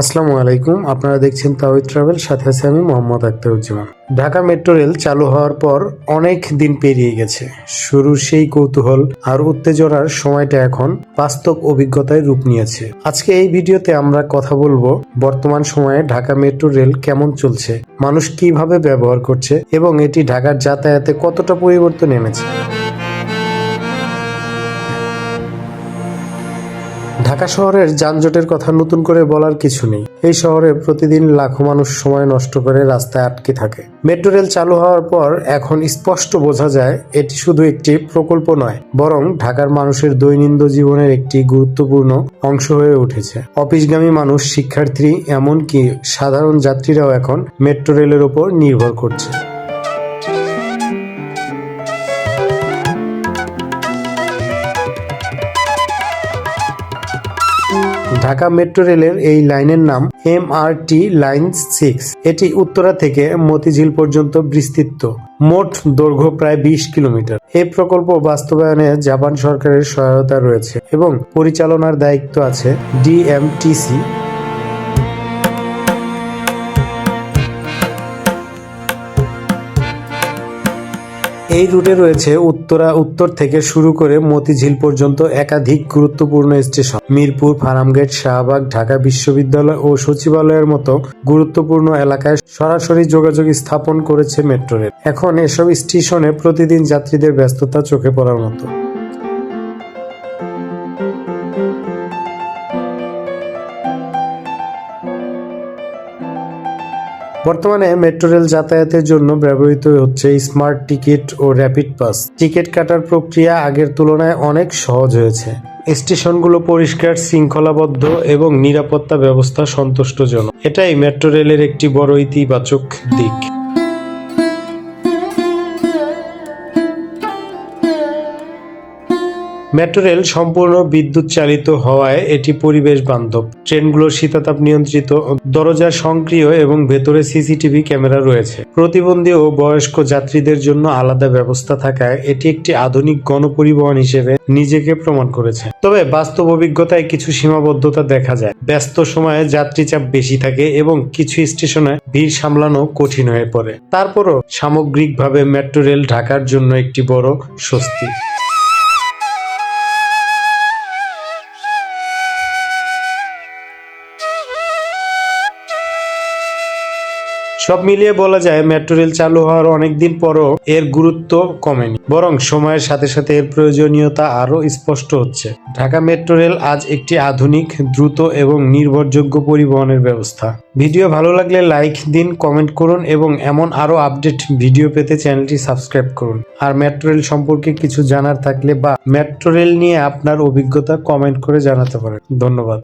আসসালামু আলাইকুম। আপনারা দেখছেন তাওহিদ ট্রাভেল, সাথে আছে আমি মোহাম্মদ আখতারুজ্জামান। ঢাকা মেট্রো রেল চালু হওয়ার পর অনেক দিন পেরিয়ে গেছে। শুরুর সেই কৌতূহল আর উত্তেজনার সময়টা এখন বাস্তব অভিজ্ঞতায় রূপ নিয়েছে। আজকে এই ভিডিওতে আমরা কথা বলবো বর্তমান সময়ে ঢাকা মেট্রো রেল কেমন চলছে, মানুষ কিভাবে ব্যবহার করছে এবং এটি ঢাকার যাতায়াতে কতটা পরিবর্তন এনেছে। ঢাকা শহরের যানজটের কথা নতুন করে বলার কিছু নেই। এই শহরে প্রতিদিন লাখো মানুষ সময় নষ্ট করে রাস্তায় আটকে থাকে। মেট্রো রেল চালু হওয়ার পর এখন স্পষ্ট বোঝা যায় এটি শুধু একটি প্রকল্প নয়, বরং ঢাকার মানুষের দৈনন্দিন জীবনের একটি গুরুত্বপূর্ণ অংশ হয়ে উঠেছে। অফিসগামী মানুষ, শিক্ষার্থী, এমনকি সাধারণ যাত্রীরাও এখন মেট্রো রেলের উপর নির্ভর করছে। ঢাকা মেট্রো রেলের এই লাইনের নাম MRT লাইন 6। এটি উত্তরা থেকে মতিঝিল পর্যন্ত বিস্তৃত। মোট দৈর্ঘ্য প্রায় 20 কিলোমিটার। এই প্রকল্প বাস্তবায়নে জাপান সরকারের সহায়তা রয়েছে এবং পরিচালনার দায়িত্ব আছে DMTC। এই রুটে রয়েছে উত্তর থেকে শুরু করে মতিঝিল পর্যন্ত একাধিক গুরুত্বপূর্ণ স্টেশন। মিরপুর, ফার্মগেট, শাহবাগ, ঢাকা বিশ্ববিদ্যালয় ও সচিবালয়ের মতো গুরুত্বপূর্ণ এলাকায় সরাসরি যোগাযোগ স্থাপন করেছে মেট্রো রেল। এখন এসব স্টেশনে প্রতিদিন যাত্রীদের ব্যস্ততা চোখে পড়ার মতো। বর্তমানে মেট্রো রেল যাতায়াতের জন্য ব্যবহৃত হচ্ছে স্মার্ট টিকিট ও র্যাপিড পাস। টিকিট কাটার প্রক্রিয়া আগের তুলনায় অনেক সহজ হয়েছে। স্টেশনগুলো পরিষ্কার, শৃঙ্খলাবদ্ধ এবং নিরাপত্তা ব্যবস্থা সন্তুষ্টজনক। এটাই মেট্রো রেলের একটি বড় ইতিবাচক দিক। মেট্রো রেল সম্পূর্ণ বিদ্যুৎ চালিত হওয়ায় এটি পরিবেশ বান্ধব। ট্রেনগুলোর শীতাতাপ নিয়ন্ত্রিত, দরজা সক্রিয় এবং ভেতরে CCTV ক্যামেরা রয়েছে। প্রতিবন্ধী ও বয়স্ক যাত্রীদের জন্য আলাদা ব্যবস্থা থাকায় এটি একটি আধুনিক গণপরিবহন হিসেবে নিজেকে প্রমাণ করেছে। তবে বাস্তব অভিজ্ঞতায় কিছু সীমাবদ্ধতা দেখা যায়। ব্যস্ত সময়ে যাত্রী চাপ বেশি থাকে এবং কিছু স্টেশনে ভিড় সামলানো কঠিন হয়ে পড়ে। তারপরও সামগ্রিকভাবে মেট্রো রেল ঢাকার জন্য একটি বড় স্বস্তি। সব মিলিয়ে বলা যায় মেট্রো রেল চালু হওয়ার অনেকদিন পরও এর গুরুত্ব কমেনি, বরং সময়ের সাথে সাথে এর প্রয়োজনীয়তা আরো স্পষ্ট হচ্ছে। ঢাকা মেট্রো রেল আজ একটি আধুনিক, দ্রুত এবং নির্ভরযোগ্য পরিবহনের ব্যবস্থা। ভিডিও ভালো লাগলে লাইক দিন, কমেন্ট করুন এবং এমন আরো আপডেট ভিডিও পেতে চ্যানেলটি সাবস্ক্রাইব করুন। আর মেট্রো রেল সম্পর্কে কিছু জানার থাকলে বা মেট্রো রেল নিয়ে আপনার অভিজ্ঞতা কমেন্ট করে জানাতে পারেন। ধন্যবাদ।